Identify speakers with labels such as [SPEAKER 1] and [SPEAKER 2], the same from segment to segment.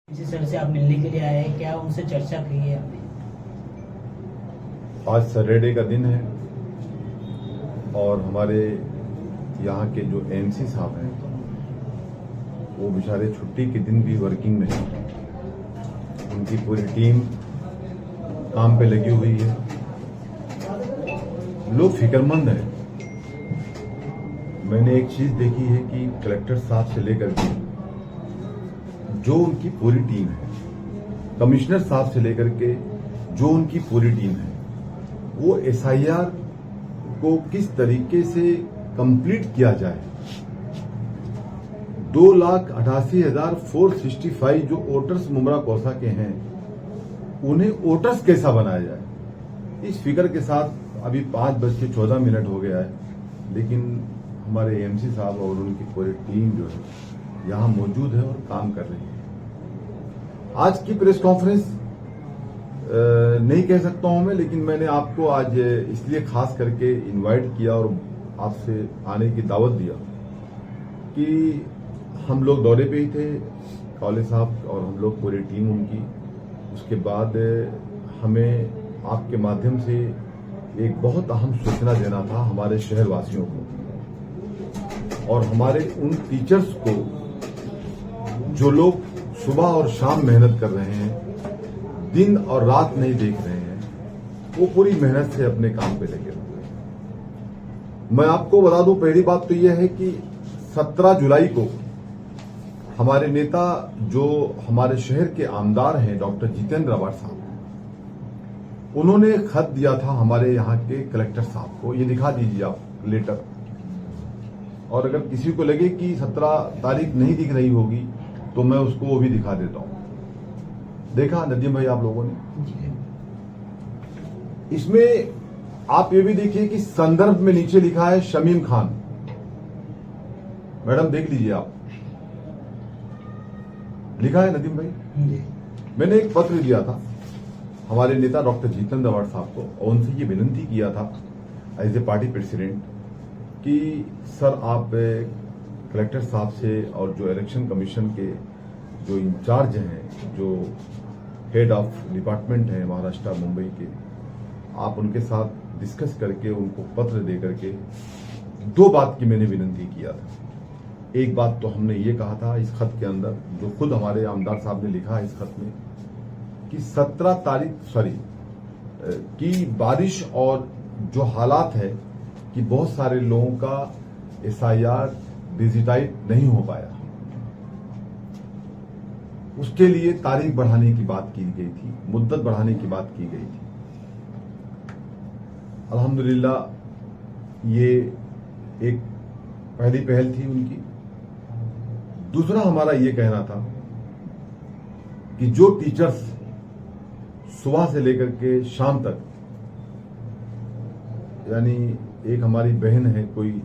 [SPEAKER 1] जी sir से आप मिलने के लिए आए हैं, क्या उनसे चर्चा की है आपने?
[SPEAKER 2] आज सैटरडे का दिन है और हमारे यहाँ के जो एमसी साहब हैं वो बेचारे छुट्टी के दिन भी वर्किंग में हैं। उनकी पूरी टीम काम पे लगी हुई है। लोग फिक्रमंद हैं। मैंने एक चीज देखी है कि कलेक्टर साहब से लेकर के जो उनकी पूरी टीम है, कमिश्नर साहब से लेकर के जो उनकी पूरी टीम है, वो एसआईआर को किस तरीके से कंप्लीट किया जाए। 2,88,465 जो वोटर्स मुमरा कौसा के हैं उन्हें वोटर्स कैसा बनाया जाए, इस फिक्र के साथ अभी 5:14 हो गया है, लेकिन हमारे एमसी साहब और उनकी पूरी टीम जो है यहां मौजूद है और काम कर रही है। आज की प्रेस कॉन्फ्रेंस नहीं कह सकता हूं मैं, लेकिन मैंने आपको आज इसलिए खास करके इनवाइट किया और आपसे आने की दावत दिया कि हम लोग दौरे पे ही थे, कॉलेज साहब और हम लोग पूरी टीम उनकी। उसके बाद हमें आपके माध्यम से एक बहुत अहम सूचना देना था हमारे शहरवासियों को और हमारे उन टीचर्स को जो लोग सुबह और शाम मेहनत कर रहे हैं, दिन और रात नहीं देख रहे हैं, वो पूरी मेहनत से अपने काम पे लगे हुए हैं। मैं आपको बता दूं, पहली बात तो यह है कि 17 जुलाई को हमारे नेता जो हमारे शहर के आमदार हैं डॉक्टर जितेंद्र अवाड साहब, उन्होंने खत दिया था हमारे यहाँ के कलेक्टर साहब को। ये दिखा दीजिए आप लेटर, और अगर किसी को लगे कि 17 तारीख नहीं दिख रही होगी तो मैं उसको वो भी दिखा देता हूं। देखा नदीम भाई आप लोगों ने? इसमें आप ये भी देखिए कि संदर्भ में नीचे लिखा है शमीम खान। मैडम देख लीजिए आप, लिखा है नदीम भाई। मैंने एक पत्र दिया था हमारे नेता डॉक्टर जितेंद्र अवाड साहब को और उनसे ये विनती किया था एज ए पार्टी प्रेसिडेंट कि सर आप कलेक्टर साहब से और जो इलेक्शन कमीशन के जो इंचार्ज हैं, जो हेड ऑफ डिपार्टमेंट हैं महाराष्ट्र मुंबई के, आप उनके साथ डिस्कस करके उनको पत्र दे करके 2 बात की मैंने विनती किया था। एक बात तो हमने ये कहा था इस खत के अंदर, जो खुद हमारे आमदार साहब ने लिखा है इस खत में, कि 17 तारीख की बारिश और जो हालात है कि बहुत सारे लोगों का एसआईआर डिजिटाइज नहीं हो पाया, उसके लिए तारीख बढ़ाने की बात की गई थी, मुद्दत बढ़ाने की बात की गई थी। अल्हम्दुलिल्लाह ये एक पहली पहल थी उनकी। दूसरा हमारा ये कहना था कि जो टीचर्स सुबह से लेकर के शाम तक, यानी एक हमारी बहन है कोई,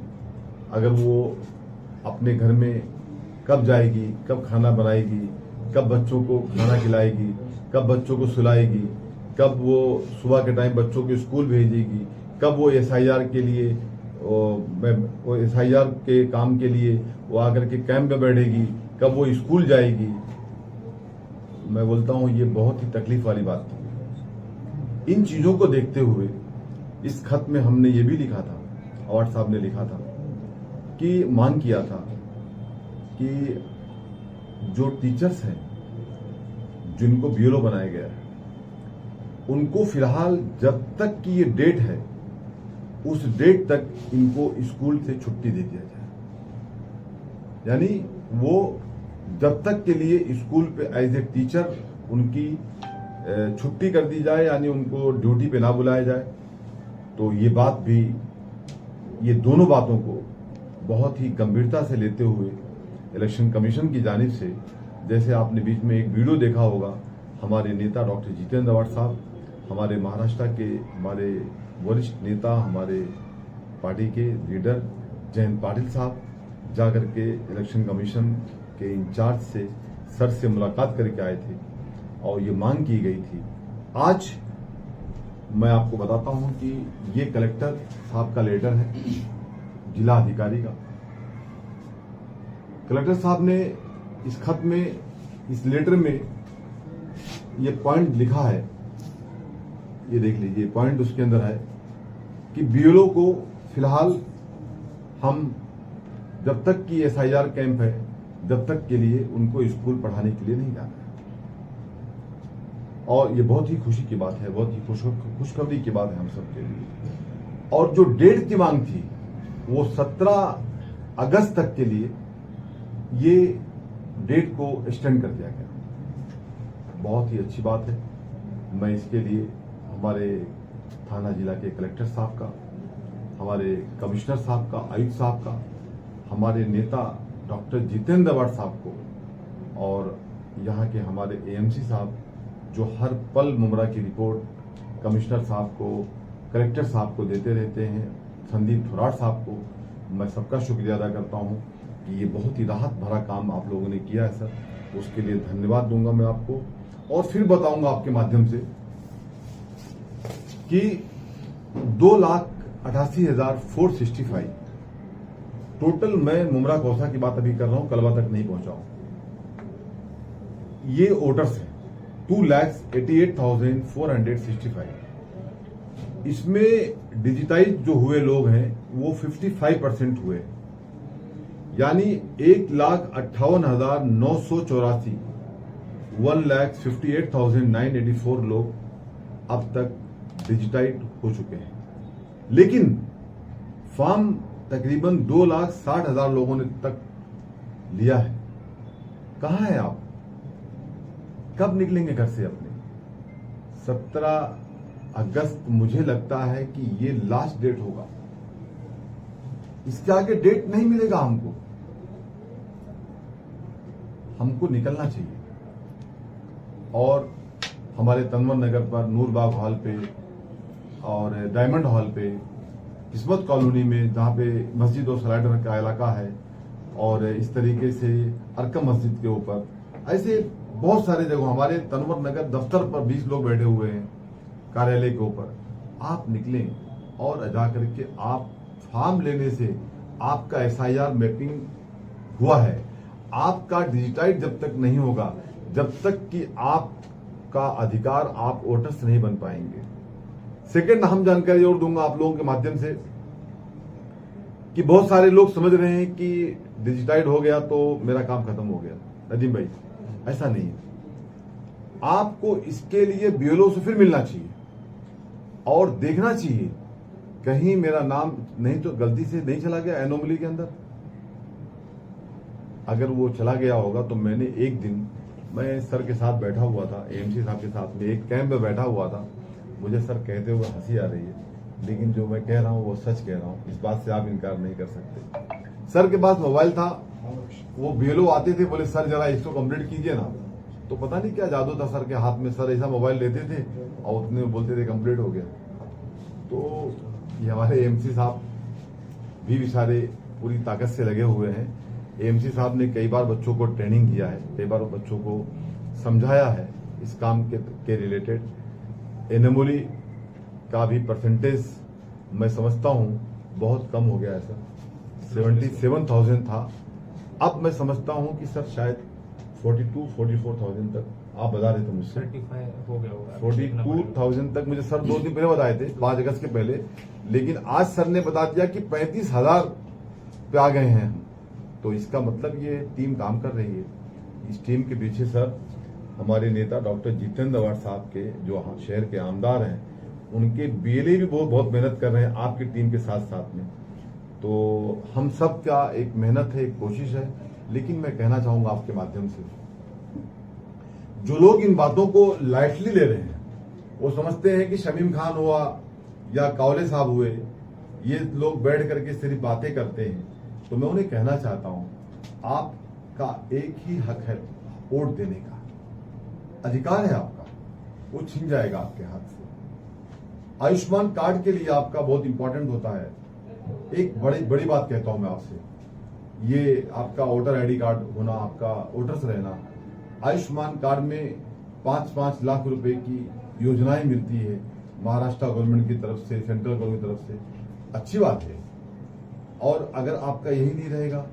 [SPEAKER 2] अगर वो अपने घर में कब जाएगी, कब खाना बनाएगी, कब बच्चों को खाना खिलाएगी, कब बच्चों को सुलाएगी, कब वो सुबह के टाइम बच्चों को स्कूल भेजेगी, कब वो एसआईआर के लिए वो एसआईआर के काम के लिए वो आकर के कैंप में बैठेगी, कब वो स्कूल जाएगी। मैं बोलता हूं ये बहुत ही तकलीफ वाली बात थी। इन चीजों को देखते हुए इस खत में हमने ये भी लिखा था, अवाड साहब ने लिखा था कि मांग किया था कि जो टीचर्स हैं जिनको ब्यूरो बनाया गया है, उनको फिलहाल जब तक की ये डेट है उस डेट तक इनको स्कूल से छुट्टी दे दिया जाए। यानी वो जब तक के लिए स्कूल पे एज ए टीचर उनकी छुट्टी कर दी जाए, यानी उनको ड्यूटी पे ना बुलाया जाए। तो ये बात भी, ये दोनों बातों को बहुत ही गंभीरता से लेते हुए इलेक्शन कमीशन की जानिब से, जैसे आपने बीच में एक वीडियो देखा होगा, हमारे नेता डॉक्टर जितेंद्र अवाड साहब, हमारे महाराष्ट्र के हमारे वरिष्ठ नेता, हमारे पार्टी के लीडर जयंत पाटिल साहब जाकर के इलेक्शन कमीशन के इंचार्ज से सर से मुलाकात करके आए थे और ये मांग की गई थी। आज मैं आपको बताता हूं कि ये कलेक्टर साहब का लेटर है, जिला अधिकारी का। कलेक्टर साहब ने इस खत में इस लेटर में ये पॉइंट लिखा है, ये देख लीजिए पॉइंट उसके अंदर है कि बीएलओ को फिलहाल हम जब तक कि एसआईआर कैंप है जब तक के लिए उनको स्कूल पढ़ाने के लिए नहीं जाना है। और ये बहुत ही खुशी की बात है, बहुत ही खुशखबरी की बात है हम सब के लिए। और जो डेट की मांग थी वो 17 अगस्त तक के लिए ये डेट को एक्सटेंड कर दिया गया। बहुत ही अच्छी बात है। मैं इसके लिए हमारे थाना जिला के कलेक्टर साहब का, हमारे कमिश्नर साहब का, आयुक्त साहब का, हमारे नेता डॉक्टर जितेंद्र अवार्ड साहब को और यहाँ के हमारे एएमसी साहब जो हर पल मुमरा की रिपोर्ट कमिश्नर साहब को, कलेक्टर साहब को देते रहते हैं, संदीप थोराट साहब को, मैं सबका शुक्रिया अदा करता हूं कि ये बहुत ही राहत भरा काम आप लोगों ने किया है सर। उसके लिए धन्यवाद दूंगा मैं आपको। और फिर बताऊंगा आपके माध्यम से कि 2,88,465 टोटल, मैं मुमरा कौसा की बात अभी कर रहा हूं, कलवा तक नहीं पहुंचा हूं, ये वोटर्स हैं 2,88,465। इसमें डिजिटाइज जो हुए लोग हैं वो 55% हुए, यानी 1,58,984 1,58,984 लोग अब तक डिजिटाइज हो चुके हैं। लेकिन फॉर्म तकरीबन 2,60,000 लोगों ने तक लिया है। कहां है आप? कब निकलेंगे घर से अपने? 17 अगस्त मुझे लगता है कि ये लास्ट डेट होगा, इसके आगे डेट नहीं मिलेगा हमको निकलना चाहिए। और हमारे तनवर नगर पर, नूरबाग हॉल पे और डायमंड हॉल पे, किस्मत कॉलोनी में जहां पे मस्जिद और स्लाइडर का इलाका है, और इस तरीके से अरकम मस्जिद के ऊपर, ऐसे बहुत सारे जगह, हमारे तनवर नगर दफ्तर पर 20 लोग बैठे हुए हैं कार्यालय के ऊपर। आप निकलें और जा करके आप फॉर्म लेने से आपका एसआईआर मैपिंग हुआ है, आपका डिजिटाइज जब तक नहीं होगा, जब तक कि आपका अधिकार आप वोटर्स नहीं बन पाएंगे। सेकंड, हम जानकारी और दूंगा आप लोगों के माध्यम से कि बहुत सारे लोग समझ रहे हैं कि डिजिटाइज हो गया तो मेरा काम खत्म हो गया। नदीम भाई, ऐसा नहीं है। आपको इसके लिए बीएलओ से फिर मिलना चाहिए और देखना चाहिए कहीं मेरा नाम नहीं तो गलती से नहीं चला गया एनोमली के अंदर। अगर वो चला गया होगा तो मैंने एक दिन, मैं सर के साथ बैठा हुआ था, एएमसी साहब के साथ में एक कैंप में बैठा हुआ था, मुझे सर कहते हुए हंसी आ रही है, लेकिन जो मैं कह रहा हूं वो सच कह रहा हूं, इस बात से आप इनकार नहीं कर सकते। सर के पास मोबाइल था, वो बीएलओ आते थे, बोले सर जरा इसको कंप्लीट कीजिए ना, तो पता नहीं क्या जादू था सर के हाथ में, सर ऐसा मोबाइल लेते थे और उतने बोलते थे कंप्लीट हो गया। तो ये हमारे एएमसी साहब भी बेचारे पूरी ताकत से लगे हुए हैं। एएमसी साहब ने कई बार बच्चों को ट्रेनिंग किया है, कई बार बच्चों को समझाया है इस काम के रिलेटेड। एनोमली का भी परसेंटेज मैं समझता हूं बहुत कम हो गया है सर, 77,000 था, अब मैं समझता हूं कि सर शायद 42-44,000 तक आप बता रहे थे मुझसे,
[SPEAKER 3] 35 हो गया होगा,
[SPEAKER 2] 42,000 तक मुझे सर 2 दिन पहले बताए थे, 5 अगस्त के पहले, लेकिन आज सर ने बता दिया कि 35,000 पे आ गए हैं हम। तो इसका मतलब ये टीम काम कर रही है। इस टीम के पीछे सर हमारे नेता डॉक्टर जितेंद्र अवार्ड साहब के, जो शहर के आमदार हैं, उनके बीएलए भी बहुत मेहनत कर रहे हैं आपकी टीम के साथ साथ में। तो हम सब का एक मेहनत है, एक कोशिश है। लेकिन मैं कहना चाहूंगा आपके माध्यम से, जो लोग इन बातों को लाइटली ले रहे हैं, वो समझते हैं कि शमीम खान हुआ या कावले साहब हुए, ये लोग बैठ करके सिर्फ बातें करते हैं। तो मैं उन्हें कहना चाहता हूं, आपका एक ही हक है वोट देने का, अधिकार है आपका, वो छीन जाएगा आपके हाथ से। आयुष्मान कार्ड के लिए आपका बहुत इंपॉर्टेंट होता है। एक बड़ी बात कहता हूं मैं आपसे, ये आपका वोटर आईडी कार्ड होना, आपका वोटर्स रहना। आयुष्मान कार्ड में 5-5 लाख रुपए की योजनाएं मिलती है महाराष्ट्र गवर्नमेंट की तरफ से, सेंट्रल गवर्नमेंट की तरफ से, अच्छी बात है। और अगर आपका यही नहीं रहेगा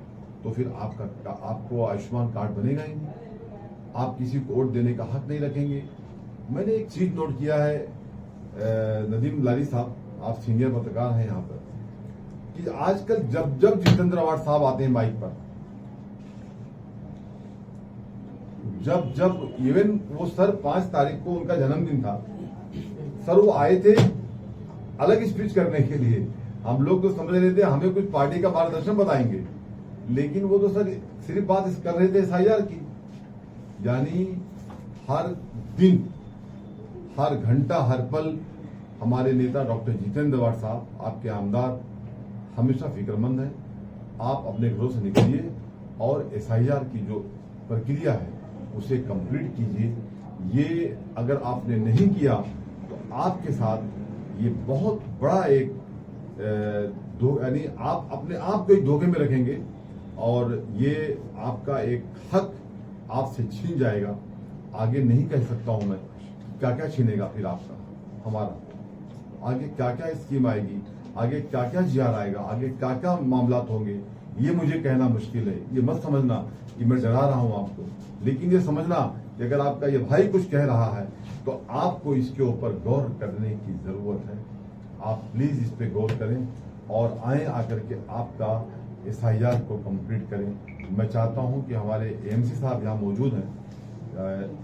[SPEAKER 2] तो फिर आपको आयुष्मान कार्ड बनेगा ही नहीं। आप किसी को वोट देने का हक नहीं रखेंगे। मैंने एक चीज नोट किया है, नदीम लारी साहब, आप सीनियर पत्रकार हैं यहाँ पर, कि आजकल जब जब जितेंद्र अवार्ड साहब आते हैं माइक पर, जब जब इवन वो सर 5 तारीख को उनका जन्मदिन था, सर वो आए थे अलग स्पीच करने के लिए। हम लोग तो समझ रहे थे हमें कुछ पार्टी का मार्गदर्शन बताएंगे, लेकिन वो तो सर सिर्फ बात कर रहे थे SIR की। यानी हर दिन, हर घंटा, हर पल हमारे नेता डॉक्टर जितेंद्र अवार्ड साहब, आपके आमदार हमेशा फिक्रमंद हैं। आप अपने घरों से निकलिए और SIR की जो प्रक्रिया है उसे कंप्लीट कीजिए। ये अगर आपने नहीं किया तो आपके साथ ये बहुत बड़ा एक यानी आप अपने आप को एक धोखे में रखेंगे और ये आपका एक हक आपसे छीन जाएगा। आगे नहीं कह सकता हूं मैं क्या क्या छीनेगा फिर आपका, हमारा आगे क्या क्या स्कीम आएगी, आगे क्या क्या GR आएगा, आगे क्या क्या मामलात होंगे, ये मुझे कहना मुश्किल है। ये मत समझना कि मैं डरा रहा हूं आपको, लेकिन ये समझना कि अगर आपका ये भाई कुछ कह रहा है तो आपको इसके ऊपर गौर करने की जरूरत है। आप प्लीज इस पे गौर करें और आए आकर के आपका SIR को कंप्लीट करें। मैं चाहता हूं कि हमारे AMC साहब यहाँ मौजूद हैं,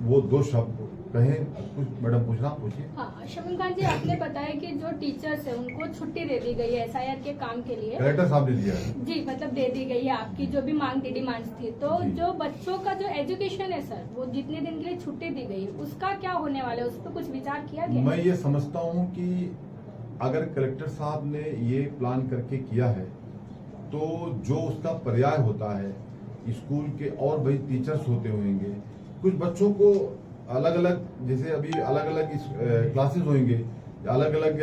[SPEAKER 2] वो 2 शब्द कहें। कुछ मैडम पूछना, पूछिए।
[SPEAKER 3] हाँ, शमीम खान जी, आपने बताया कि जो टीचर्स है उनको छुट्टी दे दी गई है SIR के काम के लिए।
[SPEAKER 2] कलेक्टर साहब ने दिया है
[SPEAKER 3] जी, मतलब दे दी गई है, आपकी जो भी मांग थी, डिमांड्स थी। तो जो बच्चों का जो एजुकेशन है सर, वो जितने दिन के लिए छुट्टी दी गई, उसका क्या होने वाला है, उस पर कुछ विचार किया गया?
[SPEAKER 2] मैं ये समझता हूँ कि अगर कलेक्टर साहब ने ये प्लान करके किया है तो जो उसका पर्याय होता है, स्कूल के और भाई टीचर्स होते होंगे, कुछ बच्चों को अलग अलग, जैसे अभी अलग अलग क्लासेस होंगे, अलग अलग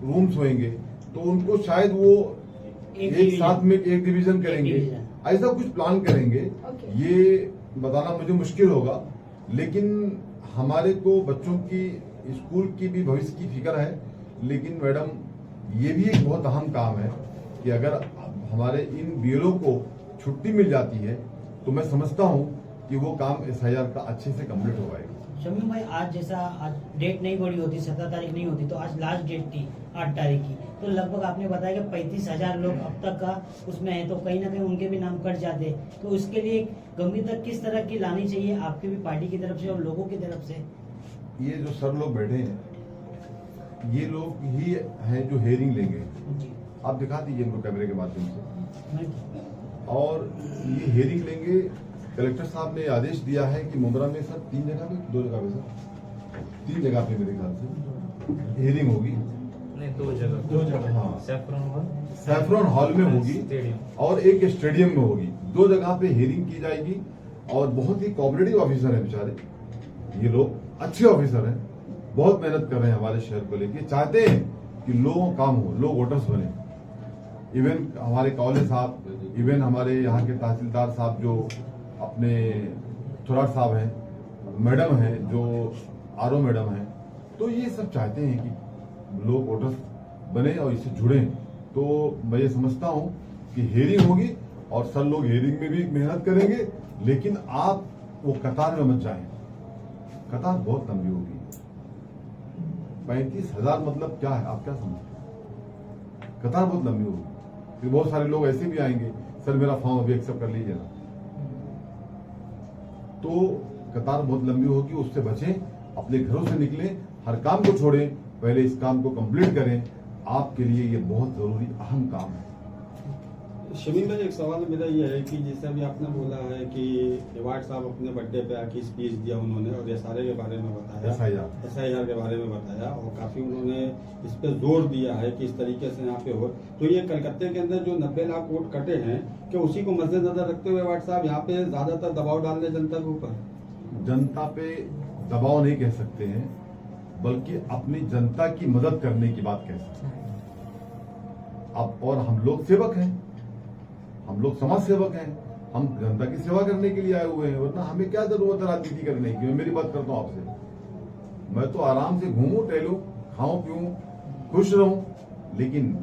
[SPEAKER 2] रूम्स होंगे, तो उनको शायद वो एक साथ में एक डिवीजन करेंगे, ऐसा कुछ प्लान करेंगे। ये बताना मुझे मुश्किल होगा, लेकिन हमारे को बच्चों की स्कूल की भी भविष्य की फिक्र है। लेकिन मैडम ये भी एक बहुत अहम काम है कि अगर हमारे इन BLO को छुट्टी मिल जाती है तो मैं समझता हूं कि वो काम SIR का अच्छे से कंप्लीट हो पाएगा।
[SPEAKER 1] शमीम भाई, आज जैसा आज डेट नहीं बढ़ी होती, 17 तारीख नहीं होती, तो आज लास्ट डेट थी 8 तारीख की, तो लगभग आपने बताया कि 35,000 लोग अब तक का उसमें है, तो कहीं ना कहीं उनके भी नाम कट जाते। तो उसके लिए गंभीरता किस तरह की लानी चाहिए आपकी भी पार्टी की तरफ से और लोगों की तरफ से?
[SPEAKER 2] ये जो सर लोग बैठे हैं, ये लोग ही हैं जो हेयरिंग लेंगे। आप दिखा दीजिए इनको कैमरे के माध्यम से। और ये हेयरिंग लेंगे। कलेक्टर साहब ने आदेश दिया है कि मुंब्रा में सर 3 जगह पे, 2 जगह पे सर, 3 जगह पे मेरे ख्याल से हेयरिंग होगी।
[SPEAKER 4] नहीं, 2 जगह।
[SPEAKER 2] हाँ,
[SPEAKER 4] सैफरॉन
[SPEAKER 2] हॉल में होगी और एक स्टेडियम में होगी। 2 जगह पे हेयरिंग की जाएगी। और बहुत ही कोऑपरेटिव ऑफिसर है बेचारे, ये लोग अच्छे ऑफिसर हैं, बहुत मेहनत कर रहे हैं हमारे शहर को लेके, चाहते हैं कि लोगों काम हो, लोग वोटर्स बने। इवन हमारे कॉलेज साहब, इवन हमारे यहाँ के तहसीलदार साहब जो अपने थोराट साहब हैं, मैडम हैं जो RO मैडम हैं, तो ये सब चाहते हैं कि लोग वोटर्स बने और इससे जुड़े। तो मैं ये समझता हूँ कि हेयरिंग होगी और सर लोग हेयरिंग में भी मेहनत करेंगे, लेकिन आप वो कतार में मत जाएं। कतार बहुत लंबी होगी। 35,000 मतलब क्या है, आप क्या समझते? कतार बहुत लंबी होगी। फिर बहुत सारे लोग ऐसे भी आएंगे, सर मेरा फॉर्म अभी एक्सेप्ट कर लीजिए ना। तो कतार बहुत लंबी होगी, उससे बचें, अपने घरों से निकलें, हर काम को छोड़ें, पहले इस काम को कंप्लीट करें। आपके लिए ये बहुत जरूरी अहम काम है।
[SPEAKER 5] शमीम भाई, एक सवाल मेरा ये है कि जैसे अभी आपने बोला है कि अवार्ड साहब अपने बर्थडे पे आके स्पीच दिया उन्होंने और SRA के बारे में बताया, SIR के बारे में बताया, और काफी उन्होंने इस पे जोर दिया है कि इस तरीके से यहाँ पे हो। तो ये कलकत्ते के अंदर जो 90 लाख वोट कटे हैं, कि उसी को मद्देनजर रखते हुए अवार्ड साहब यहाँ पे ज्यादातर दबाव डाल रहे जनता के ऊपर?
[SPEAKER 2] जनता पे दबाव नहीं कह सकते हैं, बल्कि अपनी जनता की मदद करने की बात कह सकते हैं। अब और हम लोग सेवक हैं, हम लोग समाज सेवक हैं, हम जनता की सेवा करने के लिए आए हुए हैं, वरना हमें क्या जरूरत है राजनीति करने की। मैं मेरी बात करता हूं आपसे, मैं तो आराम से घूमूं, टहलूं, खाऊं पीऊं, खुश रहूं, लेकिन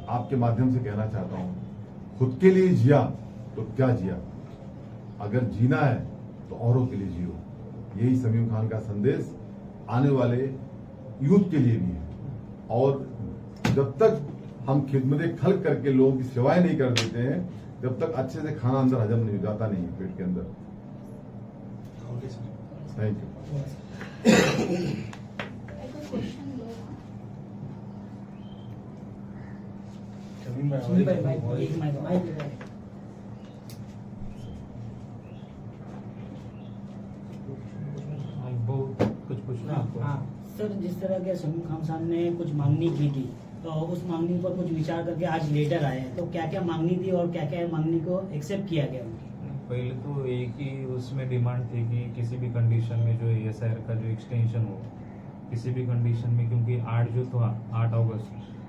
[SPEAKER 2] आपके माध्यम से कहना चाहता हूं, खुद के लिए जिया तो क्या जिया। अगर जीना है तो औरों के लिए जियो। यही शमीम खान का संदेश आने वाले यूथ के लिए भी है। और जब तक हम खिदमत खल्क करके लोगों की सेवाएं नहीं कर देते हैं, जब तक अच्छे से खाना अंदर हजम नहीं जाता नहीं है पेट के अंदर। Thank you.
[SPEAKER 4] शमीम भाई
[SPEAKER 1] सुनील भाई, माइक, एक माइक दे।
[SPEAKER 4] हम बहुत कुछ पूछना है आपको।
[SPEAKER 1] हाँ सर, जिस तरह के शमीम खान साहब ने कुछ मांगनी की थी, तो उस मांगनी पर कुछ विचार करके आज लेटर आए हैं, तो क्या क्या मांगनी थी और क्या क्या मांगनी को एक्सेप्ट किया गया उनकी?
[SPEAKER 4] पहले तो एक ही उसमें डिमांड थी कि किसी भी कंडीशन में जो एएसआईआर का जो एक्सटेंशन हो, किसी भी कंडीशन में, क्योंकि 8 जो था 8 अगस्त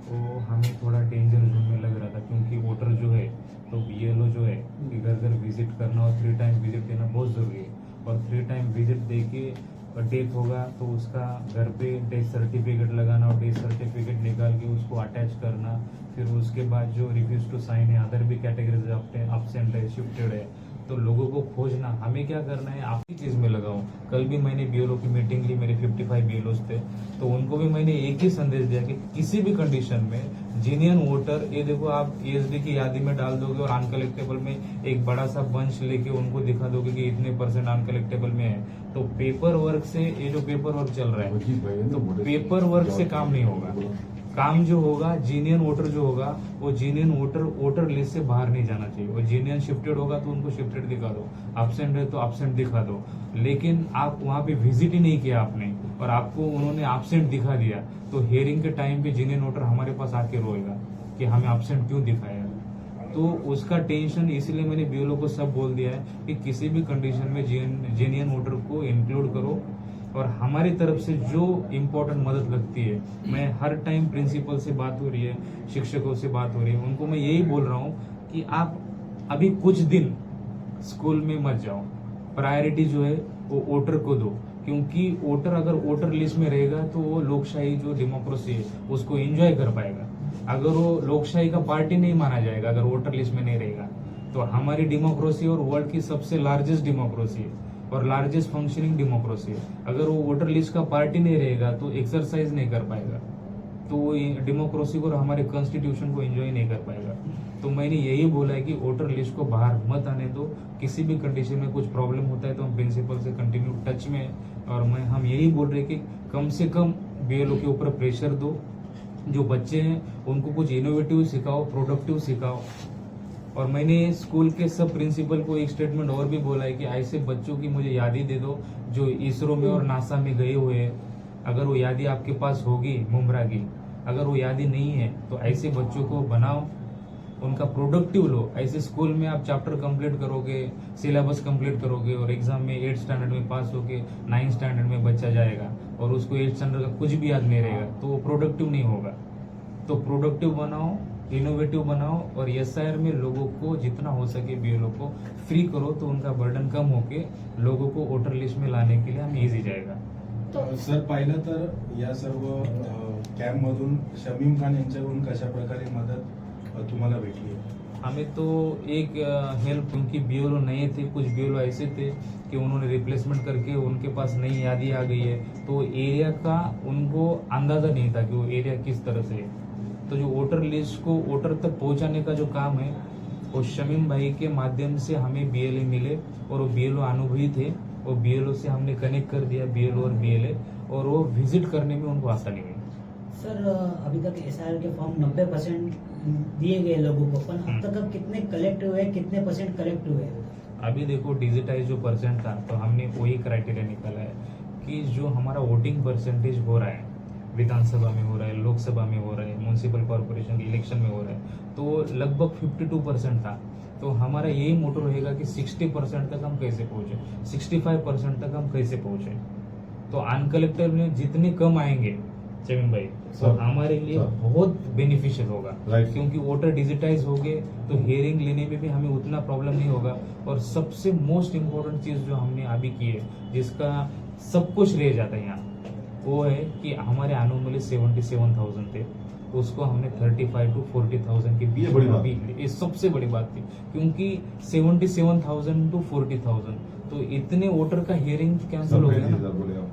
[SPEAKER 4] वो हमें थोड़ा डेंजर जोन में लग रहा था, क्योंकि वोटर जो है तो बीएलओ जो है कि घर घर विजिट करना और 3 टाइम विजिट देना बहुत ज़रूरी है। और 3 टाइम विजिट दे के डेथ होगा तो उसका घर पे डेथ सर्टिफिकेट लगाना और डेथ सर्टिफिकेट निकाल के उसको अटैच करना, फिर उसके बाद जो रिफ्यूज टू साइन है, अदर भी कैटेगरीज एब्सेंट है, शिफ्टेड है, तो लोगों को खोजना। हमें क्या करना है, आपकी चीज में लगाऊं। कल भी मैंने बीएलओ की मीटिंग ली, मेरे 55 बीएलओस थे, तो उनको भी मैंने एक ही संदेश दिया कि किसी भी कंडीशन में जीनियन वोटर, ये देखो आप ईएसडी की यादी में डाल दोगे और अनकलेक्टेबल में एक बड़ा सा बंच लेके उनको दिखा दोगे कि इतने % अनकलेक्टेबल में है, तो पेपर वर्क से, ये जो पेपर वर्क चल रहा है, तो पेपर वर्क से काम नहीं होगा। काम जो होगा, जीनियन वोटर जो होगा, वो जीनियन वोटर लिस्ट से बाहर नहीं जाना चाहिए। और जीनियन शिफ्टेड होगा तो उनको शिफ्टेड दिखा दो, एब्सेंट है तो एब्सेंट दिखा दो। लेकिन आप वहां पे विजिट ही नहीं किया आपने और आपको उन्होंने एब्सेंट दिखा दिया, तो हियरिंग के टाइम पे जीनियन वोटर हमारे पास आके रोएगा कि हमें एब्सेंट क्यों दिखाया। तो उसका टेंशन, इसलिए मैंने बीएलओ को सब बोल दिया है कि किसी भी कंडीशन में जीनियन वोटर को इंक्लूड करो। और हमारी तरफ से जो इम्पोर्टेंट मदद लगती है, मैं हर टाइम प्रिंसिपल से बात हो रही है, शिक्षकों से बात हो रही है, उनको मैं यही बोल रहा हूँ कि आप अभी कुछ दिन स्कूल में मत जाओ, प्रायोरिटी जो है वो वोटर को दो, क्योंकि वोटर अगर वोटर लिस्ट में रहेगा तो वो लोकशाही जो डेमोक्रेसी है उसको एंजॉय कर पाएगा। अगर वो लोकशाही का पार्टी नहीं माना जाएगा अगर वोटर लिस्ट में नहीं रहेगा, तो हमारी डेमोक्रेसी और वर्ल्ड की सबसे लार्जेस्ट डेमोक्रेसी है और लार्जेस्ट फंक्शनिंग डेमोक्रेसी है, अगर वो वोटर लिस्ट का पार्टी नहीं रहेगा तो एक्सरसाइज नहीं कर पाएगा, तो वो डेमोक्रेसी को और हमारे कॉन्स्टिट्यूशन को एंजॉय नहीं कर पाएगा। तो मैंने यही बोला है कि वोटर लिस्ट को बाहर मत आने दो। किसी भी कंडीशन में कुछ प्रॉब्लम होता है तो हम प्रिंसिपल से कंटिन्यू टच में, और हम यही बोल रहे कि कम से कम बीएलओ के ऊपर प्रेशर दो, जो बच्चे हैं उनको कुछ इनोवेटिव सिखाओ, प्रोडक्टिव सिखाओ। और मैंने स्कूल के सब प्रिंसिपल को एक स्टेटमेंट और भी बोला है कि ऐसे बच्चों की मुझे यादी दे दो जो इसरो में और नासा में गए हुए हैं। अगर वो यादी आपके पास होगी मुमरा की, अगर वो यादी नहीं है तो ऐसे बच्चों को बनाओ, उनका प्रोडक्टिव लो। ऐसे स्कूल में आप चैप्टर कंप्लीट करोगे, सिलेबस कंप्लीट करोगे और एग्जाम में 8th स्टैंडर्ड में पास होके 9th स्टैंडर्ड में बच्चा जाएगा और उसको 8th स्टैंडर्ड का कुछ भी याद नहीं रहेगा, तो वो प्रोडक्टिव नहीं होगा। तो प्रोडक्टिव बनाओ, इनोवेटिव बनाओ और एसआईआर में लोगों को जितना हो सके बीएलओ को फ्री करो, तो उनका बर्डन कम होके लोगों को वोटर लिस्ट में लाने के लिए हम इजी जाएगा।
[SPEAKER 6] सर, पाहिलं तर या सर्व कॅम्पमधून शमीम खान यांच्याकडून कशा प्रकारे मदत तुम्हाला भेटली है?
[SPEAKER 4] हमें तो एक हेल्प, क्योंकि बीएलओ नए थे, कुछ बीएलओ ऐसे थे कि उन्होंने रिप्लेसमेंट करके उनके पास नई यादी आ गई है, तो एरिया का उनको अंदाजा नहीं था कि वो एरिया किस तरह से है। तो जो वोटर लिस्ट को वोटर तक पहुंचाने का जो काम है वो शमीम भाई के माध्यम से हमें बीएलए मिले और वो बीएलओ अनुभवी थे, और बीएलओ से हमने कनेक्ट कर दिया बीएलओ और बीएलए, और वो विजिट करने में उनको आसानी हुई।
[SPEAKER 1] सर, अभी तक एसआईआर के फॉर्म 90% दिए गए लोगों को, पर अब तक कितने कलेक्ट हुए, कितने % कलेक्ट हुए?
[SPEAKER 4] अभी देखो डिजिटाइज जो परसेंट था, तो हमने वही क्राइटेरिया निकाला है कि जो हमारा वोटिंग परसेंटेज हो रहा है, विधानसभा में हो रहा है, लोकसभा में हो रहा है, म्यूनसिपल कॉर्पोरेशन के इलेक्शन में हो रहा है, तो लगभग 52% था। तो हमारा यही मोटो रहेगा कि 60% तक हम कैसे पहुंचे, 65% तक हम कैसे पहुंचे। तो अनकलेक्टेड में जितने कम आएंगे चमीन भाई, तो हमारे लिए बहुत बेनिफिशियल होगा, क्योंकि वोटर डिजिटाइज हो गए तो हियरिंग लेने में भी हमें उतना प्रॉब्लम नहीं होगा। और सबसे मोस्ट इम्पोर्टेंट चीज जो हमने अभी की है, जिसका सब कुछ रह जाता है यहाँ, वो है कि हमारे एनुअली 77,000 थे, उसको हमने 35 to 40,000 के बीच
[SPEAKER 2] बड़ी बात।
[SPEAKER 4] ये सबसे बड़ी बात थी, क्योंकि 77,000 to 40,000 तो इतने वोटर का हियरिंग कैंसिल हो गया ना।
[SPEAKER 2] बोले आप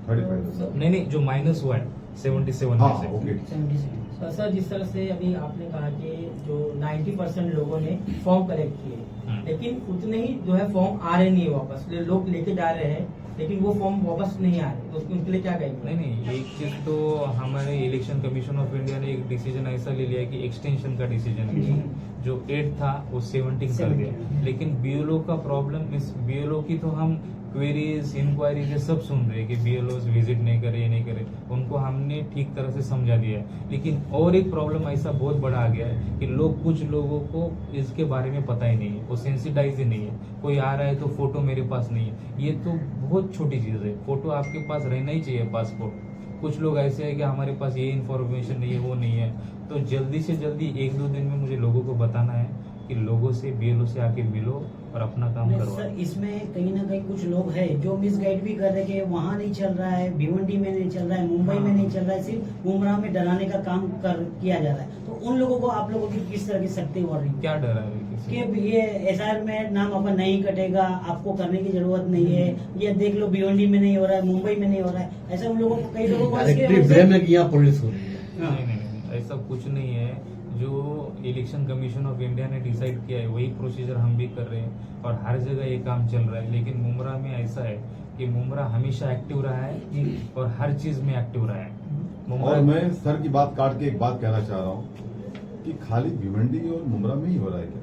[SPEAKER 2] 35
[SPEAKER 4] नहीं जो माइनस हुआ है 77
[SPEAKER 2] हाँ
[SPEAKER 4] में से।
[SPEAKER 2] ओके।
[SPEAKER 1] 77।
[SPEAKER 7] सर जिस तरह से अभी आपने कहा कि जो 90% लोगों ने फॉर्म कलेक्ट किए, लेकिन उतने ही जो है फॉर्म आ रहे नहीं है वापस, लोग लेके जा रहे हैं लेकिन वो फॉर्म वापस नहीं आ रहे, तो उनके लिए क्या कहेंगे?
[SPEAKER 4] नहीं एक चीज तो हमारे इलेक्शन कमीशन ऑफ इंडिया ने एक डिसीजन ऐसा ले लिया कि एक्सटेंशन का डिसीजन लिया, जो 8 था वो 17 कर दिया। लेकिन बीएलओ का प्रॉब्लम, इस बीएलओ की तो हम क्वेरीज इंक्वायरी के सब सुन रहे हैं कि बीएलओ विजिट नहीं करे, ये नहीं करे, उनको हमने ठीक तरह से समझा दिया है। लेकिन और एक प्रॉब्लम ऐसा बहुत बड़ा आ गया है कि कुछ लोगों को इसके बारे में पता ही नहीं है, वो सेंसिटाइज ही नहीं है। कोई आ रहा है तो फोटो मेरे पास नहीं है, ये तो बहुत छोटी चीज है, फोटो आपके पास रहना ही चाहिए, पासपोर्ट। कुछ लोग ऐसे हैं कि हमारे पास ये इन्फॉर्मेशन नहीं है, वो नहीं है। तो जल्दी से जल्दी 1-2 दिन में मुझे लोगों को बताना है कि लोगों से बीएलओ से आके मिलो और अपना काम करवाओ।
[SPEAKER 1] सर इसमें कहीं ना कहीं कुछ लोग हैं जो मिसगाइड भी कर रहे हैं कि वहाँ नहीं चल रहा है, भिवंडी में नहीं चल रहा है, मुंबई में नहीं चल रहा है, सिर्फ उमरा में डराने का काम किया जा रहा है। तो उन लोगों को आप लोगों की किस तरह की सख्ती वार्निंग
[SPEAKER 4] क्या डरा है किसी
[SPEAKER 1] कि ये एसआर में नाम आपका नहीं कटेगा, आपको करने की जरूरत नहीं है, ये देख लो भिवंडी में नहीं हो रहा है, मुंबई में नहीं हो रहा है, ऐसा उन लोगों को, कई लोगों को
[SPEAKER 4] नहीं, ऐसा कुछ नहीं है। जो इलेक्शन कमीशन ऑफ इंडिया ने डिसाइड किया है वही प्रोसीजर हम भी कर रहे हैं और हर जगह ये काम चल रहा है। लेकिन मुमरा में ऐसा है कि मुमरा हमेशा एक्टिव रहा है और हर चीज में एक्टिव रहा है।
[SPEAKER 2] और मैं सर की बात काट के एक बात कहना चाह रहा हूँ कि खाली भिवंडी और मुमरा में ही हो रहा है क्या?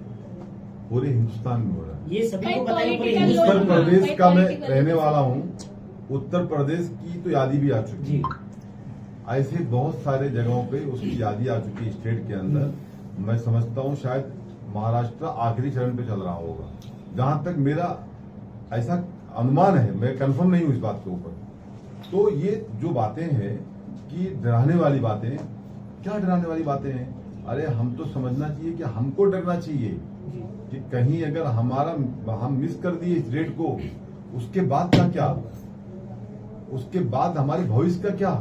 [SPEAKER 2] पूरे हिंदुस्तान में हो रहा है।
[SPEAKER 1] ये सभी को पता है, पूरे
[SPEAKER 3] Political
[SPEAKER 1] हिंदुस्तान
[SPEAKER 2] उत्तर
[SPEAKER 3] लोग-
[SPEAKER 2] प्रदेश का मैं
[SPEAKER 3] political
[SPEAKER 2] रहने वाला हूँ, उत्तर प्रदेश की तो यादी भी आ चुकी है। ऐसे बहुत सारे जगहों पे उसकी यादी आ चुकी है स्टेट के अंदर। मैं समझता हूँ शायद महाराष्ट्र आखिरी चरण पे चल रहा होगा, जहां तक मेरा ऐसा अनुमान है, मैं कंफर्म नहीं हूँ इस बात के ऊपर। तो ये जो बातें हैं कि डराने वाली बातें, क्या डराने वाली बातें हैं? अरे हम तो समझना चाहिए कि हमको डरना चाहिए कि कहीं अगर हम मिस कर दिए इस रेट को, उसके बाद का क्या, उसके बाद हमारे भविष्य का क्या?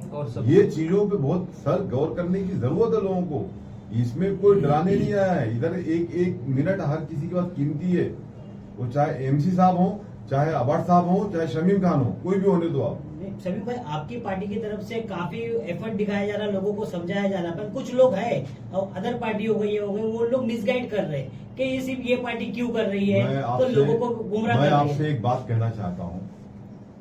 [SPEAKER 4] और सब
[SPEAKER 2] ये चीजों पे बहुत सर गौर करने की जरूरत है लोगों को। इसमें कोई डराने नहीं आया है। इधर एक मिनट हर किसी के पास कीमती है, वो चाहे एमसी साहब हो, चाहे अवार्ड साहब हो, चाहे शमीम खान हो, कोई भी होने दो आप।
[SPEAKER 1] सभी भाई आपकी पार्टी की तरफ से काफी एफर्ट दिखाया जा रहा है, लोगों को समझाया जा रहा है, पर कुछ लोग हैं और अदर पार्टी हो गई वो लोग मिसगाइड कर रहे हैं कि ये सिर्फ ये पार्टी क्यों कर रही है, तो लोगों को गुमराह कर
[SPEAKER 2] मैं
[SPEAKER 1] रही है।
[SPEAKER 2] आपसे एक बात कहना चाहता हूँ,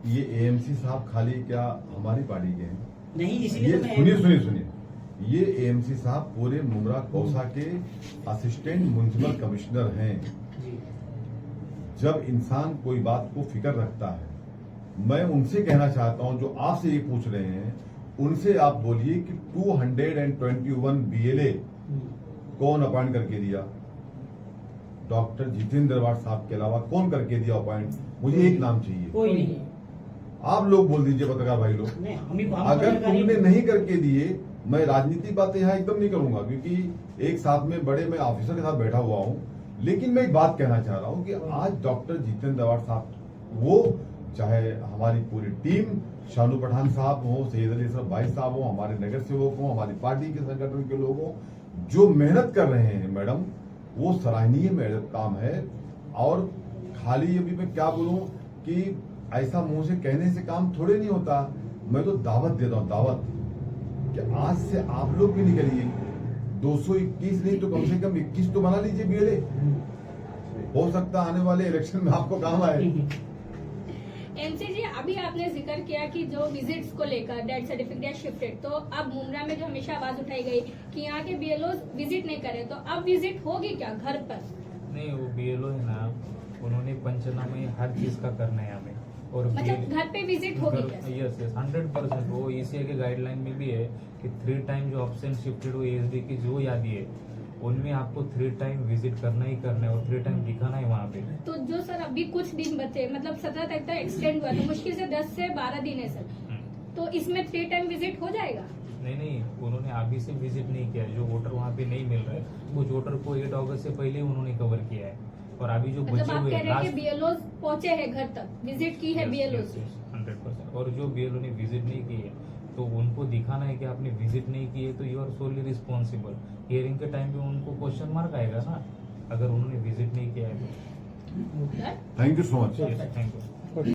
[SPEAKER 2] ये एएमसी साहब खाली क्या हमारी पार्टी के हैं?
[SPEAKER 1] नहीं, इसीलिए
[SPEAKER 2] ये
[SPEAKER 1] तो मैं
[SPEAKER 2] सुनिए, ये एएमसी साहब पूरे मुमरा कौसा के असिस्टेंट म्युनिसिपल कमिश्नर हैं। जब इंसान कोई बात को फिक्र रखता है, मैं उनसे कहना चाहता हूं जो आपसे ये पूछ रहे हैं, उनसे आप बोलिए कि 221 बीएलए कौन अपॉइंट करके दिया? डॉक्टर जितेंद्र अवार्ड साहब के अलावा कौन करके दिया अपॉइंट? मुझे एक नाम चाहिए।
[SPEAKER 1] कोई नहीं।
[SPEAKER 2] आप लोग बोल दीजिए, पत्रकार भाई लोग।
[SPEAKER 1] नहीं,
[SPEAKER 2] अगर तुमने नहीं करके दिए, मैं राजनीतिक बातें यहाँ एकदम नहीं करूंगा, क्योंकि एक साथ में बड़े मैं ऑफिसर के साथ बैठा हुआ हूँ। लेकिन मैं एक बात कहना चाह रहा हूँ कि आज डॉक्टर जितेंद्र अवार्ड साहब, वो चाहे हमारी पूरी टीम, शानू पठान साहब हो, सैयद अली असरफ भाई साहब हो, हमारे नगर सेवक हो, हमारी पार्टी के संगठन के लोग हो, जो मेहनत कर रहे हैं मैडम, वो सराहनीय मेहनत काम है। और खाली अभी मैं क्या बोलूं कि ऐसा मुंह से कहने से काम थोड़े नहीं होता। मैं तो दावत देता हूं, दावत कि आज से आप लोग भी निकलिए, 221 नहीं तो कम से कम 21 तो बना लीजिए बीएलए। हो सकता आने वाले इलेक्शन में आपको काम आए।
[SPEAKER 3] एमसी जी, अभी आपने जिक्र किया कि जो विजिट्स को लेकर डेथ सर्टिफिकेट शिफ्टेड, तो अब मुमरा में जो हमेशा आवाज उठाई गई कि यहाँ के बीएलओ विजिट नहीं करे, तो अब विजिट होगी क्या घर पर?
[SPEAKER 4] नहीं, वो बीएलओ है ना, उन्होंने पंचनामे हर चीज का करना है हमें। और
[SPEAKER 3] मतलब घर पे विजिट होगी क्या?
[SPEAKER 4] यस 100%। वो ईसीआई के गाइडलाइन में भी है कि 3 टाइम जो ऑप्शन शिफ्टेड हुई एसडी की जो यादी है, उनमें आपको 3 टाइम विजिट करना ही करना है और 3 टाइम दिखाना है वहाँ पे।
[SPEAKER 3] तो जो सर अभी कुछ दिन बचे, मतलब 17 तक का एक्सटेंड हुआ, तो मुश्किल से 10 से 12 दिन है सर, तो इसमें 3 टाइम विजिट हो जाएगा?
[SPEAKER 4] नहीं, उन्होंने अभी से विजिट नहीं किया। जो वोटर वहाँ पे नहीं मिल रहा है, कुछ वोटर को 8 अगस्त से पहले उन्होंने कवर किया है। और अभी जो
[SPEAKER 3] मतलब
[SPEAKER 4] बचे
[SPEAKER 3] आप
[SPEAKER 4] हुए
[SPEAKER 3] कह रहे हैं कि
[SPEAKER 4] लास्ट
[SPEAKER 3] बीएलओ पहुंचे हैं घर तक, विजिट की है बीएलओ से?
[SPEAKER 4] 100%। और जो बीएलओ ने विजिट नहीं की है, तो उनको दिखाना है कि आपने विजिट नहीं की है, तो you are solely responsible. Hearing के टाइम पे उनको क्वेश्चन मार्क आएगा ना, अगर उन्होंने विजिट नहीं किया है तो।
[SPEAKER 3] Sir
[SPEAKER 2] thank you so much
[SPEAKER 4] thank you